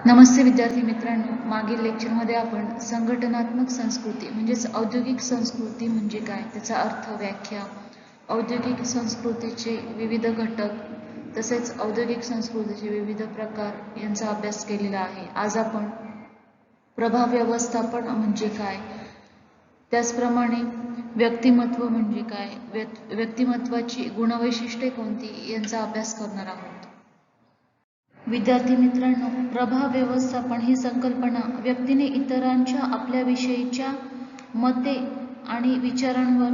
नमस्ते विद्यार्थी मित्रांनो, मागील लेक्चरमध्ये आपण संघटनात्मक संस्कृती म्हणजेच औद्योगिक संस्कृती म्हणजे काय, त्याचा अर्थ, व्याख्या, औद्योगिक संस्कृतीचे विविध घटक तसेच औद्योगिक संस्कृतीचे विविध प्रकार यांचा अभ्यास केलेला आहे. आज आपण प्रभाव व्यवस्थापन म्हणजे काय, त्याचप्रमाणे व्यक्तिमत्व म्हणजे काय, व्यक्तिमत्वाची गुणवैशिष्ट्ये कोणती यांचा अभ्यास करणार आहोत. विद्यार्थी मित्रांनो, प्रभाव व्यवस्थापन ही संकल्पना व्यक्तीने इतरांच्या आपल्याविषयीच्या मते आणि विचारांवर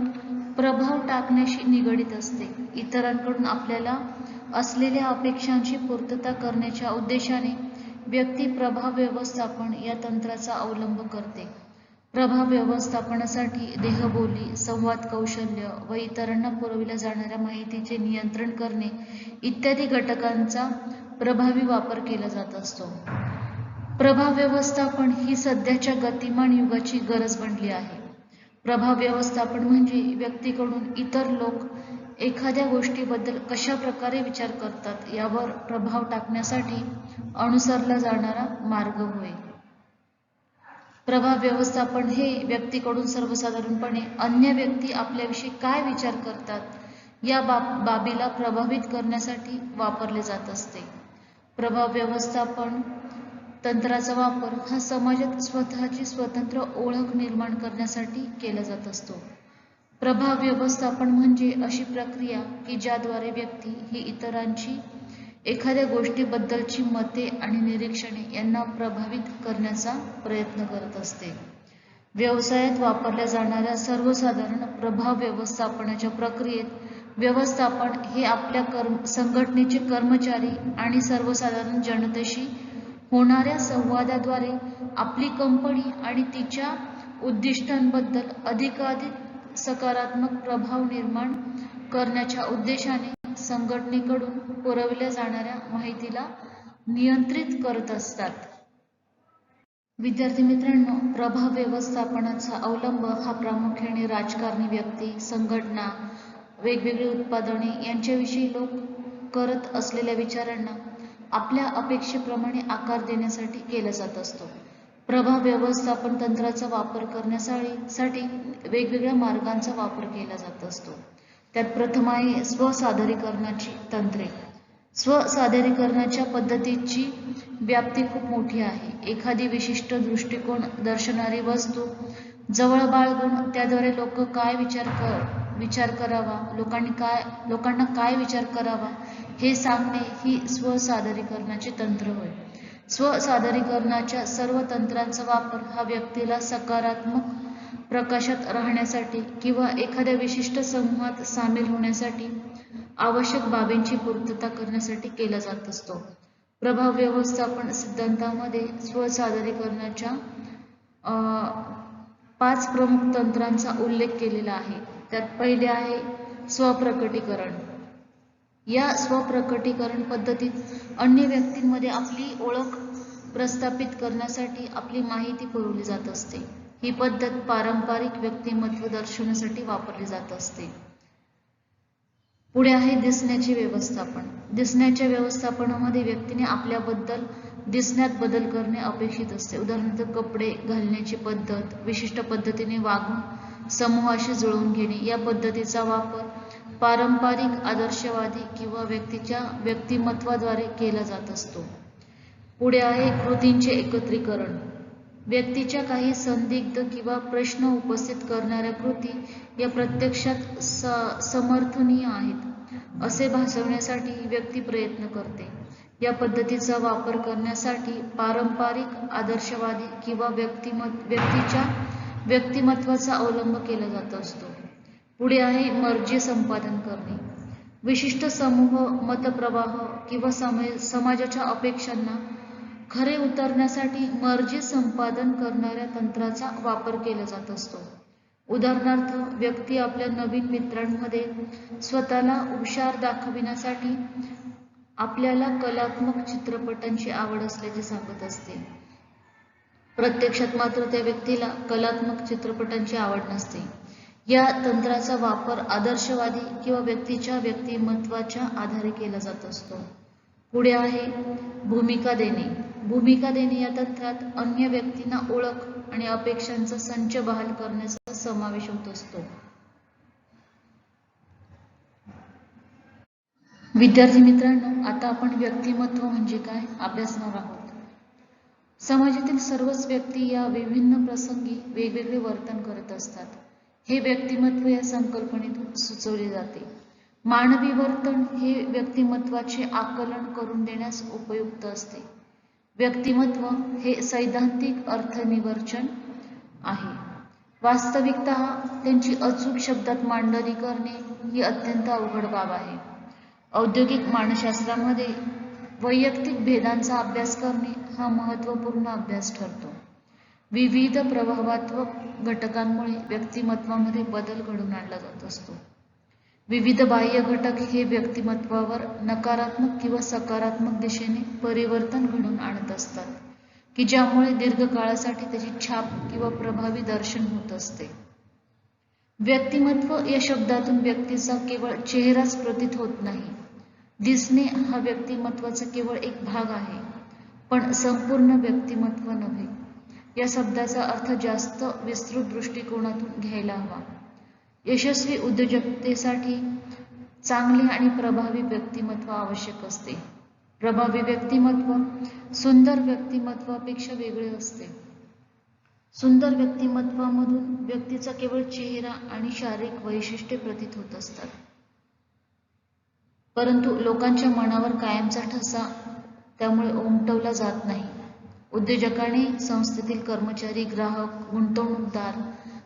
प्रभाव टाकण्याशी निगडित असते. इतरांकडून आपल्याला असलेल्या अपेक्षांची पूर्तता करण्याच्या उद्देशाने व्यक्ती प्रभाव व्यवस्थापन या तंत्राचा अवलंब करते. प्रभाव व्यवस्थापनासाठी देहबोली, संवाद कौशल्य व इतरांना पुरविल्या जाणाऱ्या माहितीचे नियंत्रण करणे इत्यादी घटकांचा प्रभावी वापर केला जात असतो. प्रभाव व्यवस्थापन ही सध्याच्या गतिमान युगाची गरज बनली आहे. प्रभाव व्यवस्थापन म्हणजे व्यक्तीकडून इतर लोक एखाद्या गोष्टीबद्दल कशा प्रकारे विचार करतात यावर प्रभाव टाकण्यासाठी अनुसरला जाणारा मार्ग होय. प्रभाव व्यवस्थापन हे व्यक्तीकडून सर्वसाधारणपणे अन्य व्यक्ती आपल्याविषयी काय विचार करतात या बाबीला प्रभावित करण्यासाठी वापरले जात असते. प्रभाव व्यवस्थापन तंत्राचा वापर हा समाजात स्वतःची स्वतंत्र ओळख निर्माण करण्यासाठी केला जात असतो. प्रभाव व्यवस्थापन म्हणजे अशी प्रक्रिया की ज्याद्वारे व्यक्ती ही इतरांची एखाद्या गोष्टीबद्दलची मते आणि निरीक्षणे यांना प्रभावित करण्याचा प्रयत्न करत असते. व्यवसायात वापरल्या जाणाऱ्या सर्वसाधारण प्रभाव व्यवस्थापनाच्या प्रक्रियेत व्यवस्थापन हे आपल्या संघटनेचे कर्मचारी आणि सर्वसाधारण जनतेशी होणाऱ्या संवादाद्वारे आपली कंपनी आणि तिच्या उद्दिष्टांबद्दल अधिकाधिक सकारात्मक प्रभाव निर्माण करण्याच्या उद्देशाने संघटनेकडून पुरविल्या जाणाऱ्या माहितीला नियंत्रित करत असतात. विद्यार्थी मित्रांनो, प्रभाव व्यवस्थापनाचा अवलंब हा प्रामुख्याने राजकारणी व्यक्ती, संघटना, वेगवेगळी उत्पादने यांच्याविषयी लोक करत असलेल्या विचारांना आपल्या अपेक्षेप्रमाणे आकार देण्यासाठी केला जात असतो. प्रभाव व्यवस्थापन तंत्राचा वापर करण्यासाठी वेगवेगळ्या मार्गांचा वापर केला जात असतो. त्यात प्रथम आहे स्वसादरीकरणाची तंत्रे. स्वसादरीकरणाच्या पद्धतीची व्याप्ती खूप मोठी आहे. एखादी विशिष्ट दृष्टिकोन दर्शवणारी वस्तू जवळ बाळगून त्याद्वारे लोकांना काय विचार करावा हे सांगणे ही स्वसादरीकरणाचे तंत्र होय. स्वसादरीकरणाच्या सर्व तंत्रांचा वापर हा व्यक्तीला सकारात्मक प्रकाशात राहण्यासाठी किंवा एखाद्या विशिष्ट समूहात सामील होण्यासाठी आवश्यक बाबींची पूर्तता करण्यासाठी केला जात असतो. प्रभाव व्यवस्थापन सिद्धांतामध्ये स्वसादरीकरणाच्या 5 प्रमुख तंत्रांचा उल्लेख केलेला आहे. त्यात पहिले आहे स्वप्रकटीकरण. या स्वप्रकटीकरण पद्धतीत अन्य व्यक्तींमध्ये आपली ओळख प्रस्थापित करण्यासाठी आपली माहिती पुरवली जात असते. ही पद्धत पारंपरिक व्यक्तिमत्व दर्शवण्यासाठी वापरली जात असते. पुढे आहे दिसण्याचे व्यवस्थापन. दिसण्याच्या व्यवस्थापनामध्ये व्यक्तीने आपल्याबद्दल दिसण्यात बदल करणे अपेक्षित असते. उदाहरणार्थ कपडे घालण्याची पद्धत, विशिष्ट पद्धतीने वागून समूहाशी जुळवून घेणे या पद्धतीचा वापर पारंपरिक आदर्शवादी किंवा व्यक्तीच्या व्यक्तिमत्वाद्वारे केला जात असतो. पुढे आहे कृतींचे एकत्रीकरण. व्यक्तीच्या काही संदिग्ध किंवा प्रश्न उपस्थित करणाऱ्या कृती या प्रत्यक्षात समर्थनीय आहेत असे भासवण्यासाठी व्यक्ती प्रयत्न करते. या पद्धतीचा वापर करण्यासाठी पारंपरिक आदर्शवादी किंवा व्यक्तीच्या व्यक्तिमत्वाचा अवलंब केला जात असतो. पुढे आहे मर्जी संपादन करणे. विशिष्ट समूह, मतप्रवाह किंवा समाजाच्या अपेक्षांना खरे उतरण्यासाठी मर्जी संपादन करणाऱ्या तंत्राचा वापर केला जात असतो. उदाहरणार्थ व्यक्ती आपल्या नवीन मित्रांमध्ये स्वतःला हुशार दाखविण्यासाठी आपल्याला कलात्मक चित्रपटांची आवड असल्याचे सांगत असते. प्रत्यक्षात मात्र त्या व्यक्तीला कलात्मक चित्रपटांची आवड नसते. या तंत्राचा वापर आदर्शवादी किंवा व्यक्तीच्या व्यक्तिमत्वाच्या आधारे केला जात असतो. पुढे आहे भूमिका देणे. भूमिका देणे या तथ्यात अन्य व्यक्तींना ओळख आणि अपेक्षांचा संच बहाल करण्याचा समावेश होत असतो. विद्यार्थी मित्रांनो, आता आपण व्यक्तिमत्व म्हणजे काय अभ्यासणार आहोत. समाजातील सर्वच व्यक्ती या विभिन्न प्रसंगी वेगवेगळे वर्तन करत असतात. हे व्यक्तिमत्व या संकल्पनेतून सुचवले जाते. मानवी वर्तन हे व्यक्तिमत्वाचे आकलन करून देण्यास उपयुक्त असते. व्यक्तिमत्व हे सैद्धांतिक अर्थनिर्वचन आहे. वास्तविकतः त्यांची अचूक शब्दात मांडणी करणे ही अत्यंत अवघड बाब आहे. औद्योगिक मानसशास्त्रामध्ये वैयक्तिक भेदांचा अभ्यास करणे हा महत्त्वपूर्ण अभ्यास ठरतो. विविध प्रभावात्मक घटकांमुळे व्यक्तिमत्वामध्ये बदल घडवून आणला जात असतो. विविध बाह्य घटक हे व्यक्तिमत्वावर नकारात्मक किंवा सकारात्मक दिशेने परिवर्तन घडवून आणत असतात की ज्यामुळे दीर्घकाळासाठी त्याची छाप किंवा प्रभावी दर्शन होत असते. व्यक्तिमत्व या शब्दातून व्यक्तीचा केवळ चेहराच प्रतीत होत नाही. दिसणे हा व्यक्तिमत्वाचा केवळ एक भाग आहे, पण संपूर्ण व्यक्तिमत्व नव्हे. या शब्दाचा अर्थ जास्त विस्तृत दृष्टिकोनातून घ्यायला हवा. यशस्वी उद्योजकतेसाठी चांगले आणि प्रभावी व्यक्तिमत्व आवश्यक असते. प्रभावी व्यक्तिमत्व सुंदर व्यक्तिमत्वापेक्षा वेगळे असते. सुंदर व्यक्तिमत्वामधून व्यक्तीचा केवळ चेहरा आणि शारीरिक वैशिष्ट्ये प्रतीत होत असतात, परंतु लोकांच्या मनावर कायमचा ठसा त्यामुळे उमटवला जात नाही. उद्योजकाने संस्थेतील कर्मचारी, ग्राहक, गुंतवणूकदार,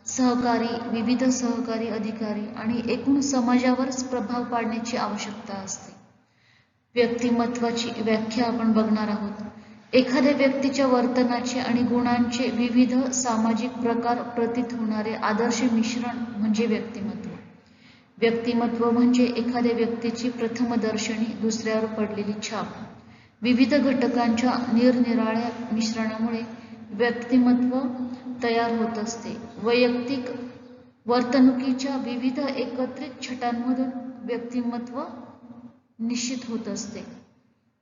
सहकारी, विविध सहकारी अधिकारी आणि एकूण समाजावरच प्रभाव पाडण्याची आवश्यकता असते. व्यक्तिमत्वाची व्याख्या आपण बघणार आहोत. एखाद्या व्यक्तीच्या वर्तनाचे आणि गुणांचे विविध सामाजिक प्रकार प्रतीत होणारे आदर्श मिश्रण म्हणजे व्यक्तिमत्व. व्यक्तिमत्व म्हणजे एखाद्या व्यक्तीची प्रथमदर्शनी दुसऱ्यावर पडलेली छाप. विविध घटकांच्या निरनिराळ्या मिश्रणामुळे व्यक्तिमत्व तयार होत असते. वैयक्तिक वर्तणुकीच्या विविध एकत्रित छटांमधून व्यक्तिमत्व निश्चित होत असते.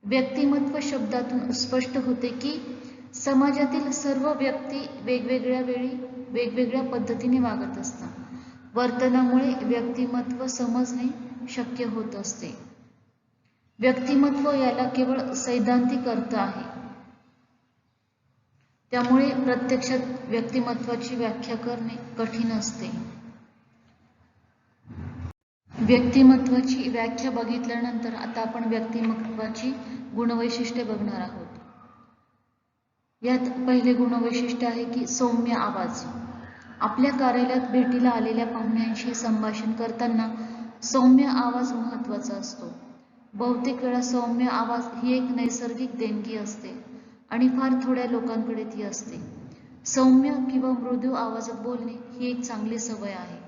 व्यक्तिमत्व शब्दातून स्पष्ट होते की समाजातील सर्व व्यक्ती वेगवेगळ्या वेळी वेगवेगळ्या पद्धतीने वागत असतात. वर्तनामुळे व्यक्तिमत्व समजणे शक्य होत असते. व्यक्तिमत्व याला केवळ सैद्धांतिक अर्थ आहे, त्यामुळे प्रत्यक्षात व्यक्तिमत्वाची व्याख्या करणे कठीण असते. व्यक्तिमत्वाची व्याख्या बघितल्यानंतर आता आपण व्यक्तिमत्वाची गुणवैशिष्ट्ये बघणार आहोत. यात पहिले गुणवैशिष्ट्य आहे की सौम्य आवाज. आपल्या कार्यालयात भेटीला आलेल्या पाहुण्यांशी संभाषण करताना सौम्य आवाज महत्त्वाचा असतो. बहुतेक वेळा सौम्य आवाज ही एक नैसर्गिक देणगी असते आणि फार थोड्या लोकांकडे ती असते. सौम्य किंवा मृदू आवाजात बोलणे ही एक चांगली सवय आहे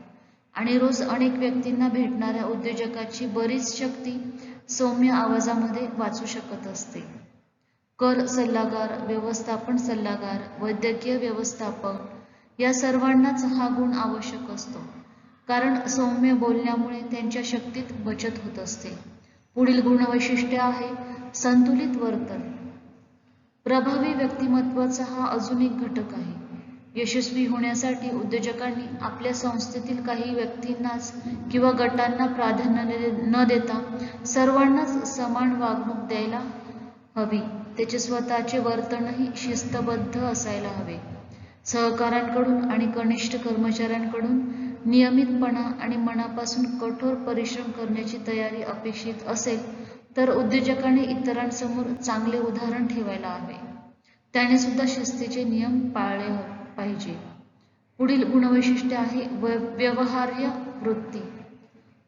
आणि रोज अनेक व्यक्तींना भेटणाऱ्या उद्योजकाची बरीच शक्ती सौम्य आवाजामध्ये वाचू शकत असते. कर सल्लागार, व्यवस्थापन सल्लागार, वैद्यकीय व्यवस्थापक या सर्वांनाच हा गुण आवश्यक असतो, कारण सौम्य बोलण्यामुळे त्यांच्या शक्तीत बचत होत असते. पुढील गुणवैशिष्ट्य आहे संतुलित वर्तन. प्रभावी व्यक्तिमत्वाचा हा अजून एक घटक आहे. यशस्वी होण्यासाठी उद्योजकांनी आपल्या संस्थेतील काही व्यक्तींनाच किंवा गटांना प्राधान्य न देता सर्वांनाच समान वागणूक द्यायला हवी. त्याचे स्वतःचे वर्तनही शिस्तबद्ध असायला हवे. सहकाऱ्यांकडून आणि कनिष्ठ कर्मचाऱ्यांकडून नियमितपणा आणि मनापासून कठोर परिश्रम करण्याची तयारी अपेक्षित असेल तर उद्योजकाने इतरांसमोर चांगले उदाहरण ठेवायला हवे. त्याने सुद्धा शिस्तीचे नियम पाळले पाहिजे. पुढील गुणवैशिष्ट्य आहे व्यवहार्य वृत्ती.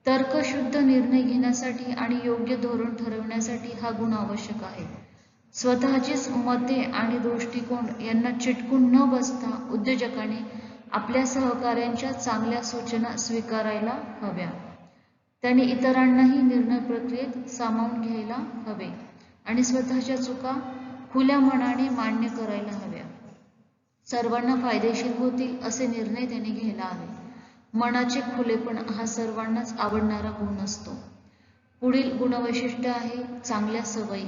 तर्कशुद्ध निर्णय घेण्यासाठी आणि योग्य धोरण ठरवण्यासाठी हा गुण आवश्यक आहे. स्वतःचीच मते आणि दृष्टिकोन यांना चिटकून न बसता उद्योजकाने आपल्या सहकाऱ्यांच्या चांगल्या सूचना स्वीकारायला हव्या. त्याने इतरांनाही निर्णय प्रक्रियेत सामावून घ्यायला हवे आणि स्वतःच्या चुका खुल्या मनाने मान्य करायला हव्या. सर्वांना फायदेशीर होतील असे निर्णय त्याने घ्यायला हवे. मनाचे खुलेपण हा सर्वांनाच आवडणारा गुण असतो. पुढील गुणवैशिष्ट्य आहे चांगल्या सवयी.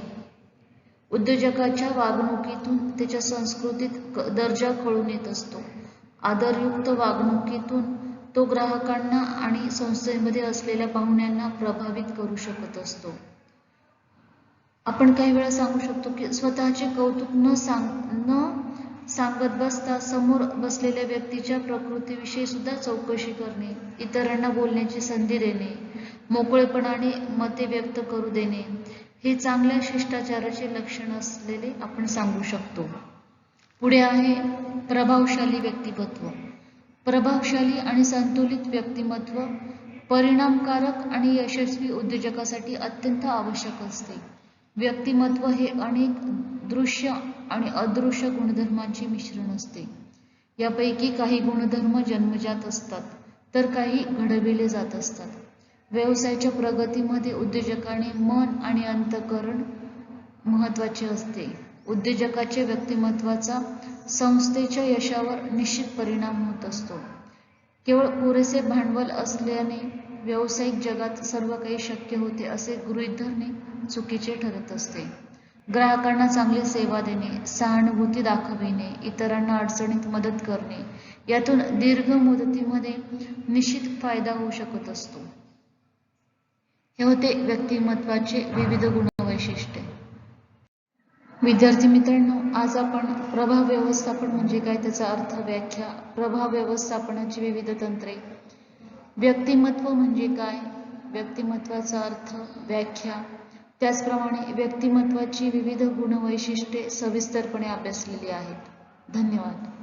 उद्योजकाच्या वागणुकीतून त्याच्या संस्कृतीत दर्जा कळून येत असतो. आदरयुक्त वागणुकीतून तो ग्राहकांना आणि संस्थेमध्ये असलेल्या पाहुण्यांना प्रभावित करू शकत असतो. आपण काही वेळा सांगू शकतो की स्वतःचे कौतुक न सांगत बसता समोर बसलेल्या व्यक्तीच्या प्रकृतीविषयी सुद्धा चौकशी करणे, इतरांना बोलण्याची संधी देणे, मोकळेपणाने मते व्यक्त करू देणे हे चांगल्या शिष्टाचाराचे लक्षण असलेले आपण सांगू शकतो. पुढे आहे प्रभावशाली व्यक्तिमत्व. प्रभावशाली आणि संतुलित व्यक्तिमत्व परिणामकारक आणि यशस्वी उद्योजकासाठी अत्यंत आवश्यक असते. व्यक्तिमत्व हे अनेक दृश्य आणि अदृश्य गुणधर्मांचे मिश्रण असते. यापैकी काही गुणधर्म जन्मजात असतात तर काही घडविले जात असतात. व्यवसायाच्या प्रगतीमध्ये उद्योजकाने मन आणि अंतःकरण महत्त्वाचे असते. उद्योजकाच्या व्यक्तिमत्वाचा संस्थेच्या यशावर निश्चित परिणाम होत असतो. केवळ पुरेसे भांडवल असल्याने व्यावसायिक जगात सर्व काही शक्य होते असे गृहीत धरणे चुकीचे ठरत असते. ग्राहकांना चांगली सेवा देणे, सहानुभूती दाखविणे, इतरांना अडचणीत मदत करणे यातून दीर्घ मुदतीमध्ये निश्चित फायदा होऊ शकत असतो. हे होते व्यक्तिमत्वाचे विविध गुणवैशिष्ट्ये. विद्यार्थी मित्रांनो, आज आपण प्रभाव व्यवस्थापन म्हणजे काय, त्याचा अर्थ, व्याख्या, प्रभाव व्यवस्थापनाची विविध तंत्रे, व्यक्तिमत्व म्हणजे काय, व्यक्तिमत्वाचा अर्थ, व्याख्या, त्याचप्रमाणे व्यक्तिमत्वाची विविध गुणवैशिष्ट्ये सविस्तरपणे अभ्यासलेली आहेत. धन्यवाद.